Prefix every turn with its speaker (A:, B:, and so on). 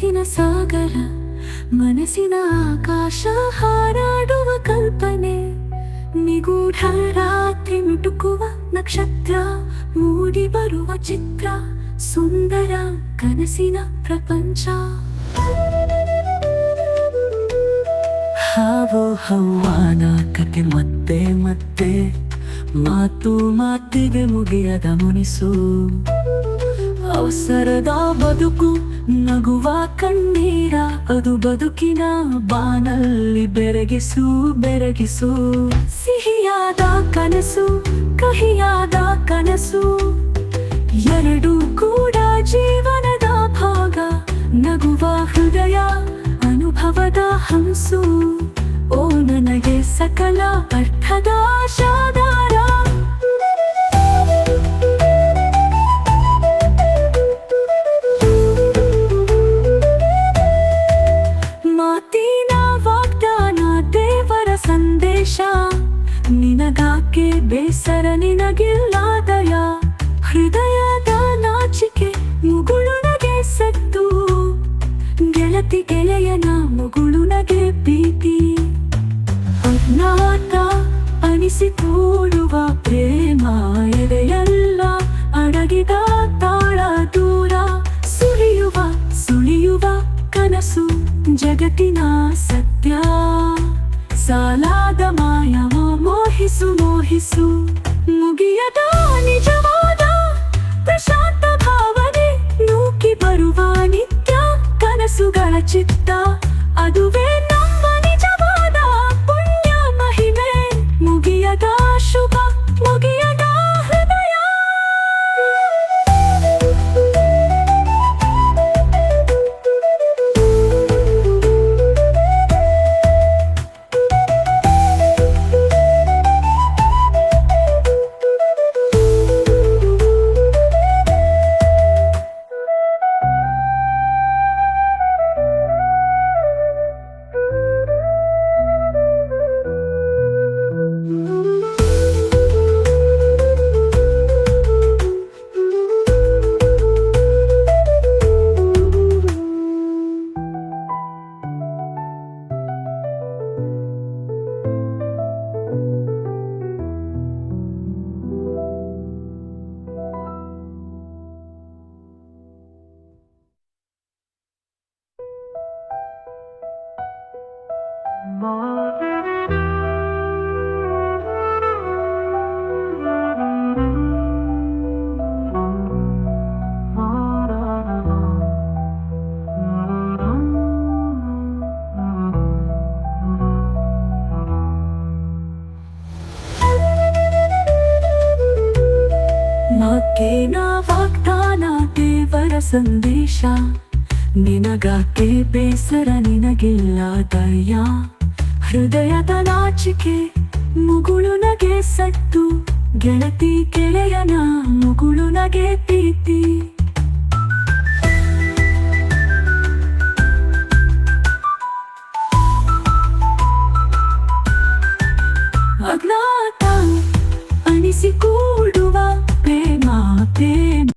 A: ಕನಸಿನ ಸಾಗರ ಮನಸ್ಸಿನ ಆಕಾಶ ಹಾರಾಡುವ ಕಲ್ಪನೆ ನಿಗೂಢ ರಾತ್ರಿ ಮಿಟುಕುವ ನಕ್ಷತ್ರ ಮೂಡಿ ಬರುವ ಚಿತ್ರ ಸುಂದರ ಕನಸಿನ ಪ್ರಪಂಚ ಹಾವು ಹವ್ವಾನ ಕತೆ ಮತ್ತೆ ಮತ್ತೆ ಮಾತು ಮಾತಿಗೆ ಮುಗಿಯದ ಮುನಿಸು ಅವಸರದ ಬದುಕು ನಗುವ ಕಣ್ಣೀರ ಅದು ಬದುಕಿನ ಬಾನಲ್ಲಿ ಬೆರಗಿಸು ಬೆರಗಿಸು ಸಿಹಿಯಾದ ಕನಸು ಕಹಿಯಾದ ಕನಸು ಎರಡು ಕೂಡ ಜೀವನದ ಭಾಗ ನಗುವ ಹೃದಯ ಅನುಭವದ ಹಂಸು ಓ ನನಗೆ ಸಕಲ ಅರ್ಥದ ಆಶಾಧಾರ ಮಾತಿನ ವಾಗ್ದಾನ ದೇವರ ಸಂದೇಶ ನಿನಗಾಕೆ ಬೇಸರ ನಿನಗಿಲ್ಲ ದಯ ಹೃದಯದ ನಾಚಿಕೆ ಮುಗುಳು ನಗೆ ಸತ್ತು ಗೆಳತಿ ಗೆಳೆಯನ ಮುಗುಳು ನಗೆ ಪ್ರೀತಿ ಅಜ್ಞಾತ ಅನಿಸಿಕೊಳ್ಳುವ ಪ್ರೇಮ ಎದೆಯಲ್ಲ ಅಡಗಿದ ತಾಳ ದೂರ ಸುಳಿಯುವ ಕನಸು ಜಗತ್ತಿನ ಸತ್ಯ ಸಾಲಾದ ಮಾಯವ ಮೋಹಿಸು ಮೋಹಿಸು ಮುಗಿಯದ ನಿಜವಾದ ಪ್ರಶಾಂತ ಭಾವನೆ ನೂಕಿ ಬರುವ ನಿತ್ಯ ಕನಸುಗಳ ಚಿತ್ತ ಅದುವೇ ನಮ್ಮ ನಿಜವಾದ ಪುಣ್ಯ ಮಹಿಮೆ ಮುಗಿಯದ ಶುಭ ಮುಗಿಯದ ಹೃದಯ ಮಾತಿನ ವಾಗ್ದಾನ ದೇವರ ಸಂದೇಶ ನಿನಗಾಕೆ ಬೇಸರ ನಿನಗಿಲ್ಲ ದಯ ಹೃದಯದ ನಾಚಿಕೆ ಮುಗುಳು ನಗೆ ಸತ್ತು ಗೆಳತಿ ಗೆಳೆಯನ ಮುಗುಳು ನಗೆ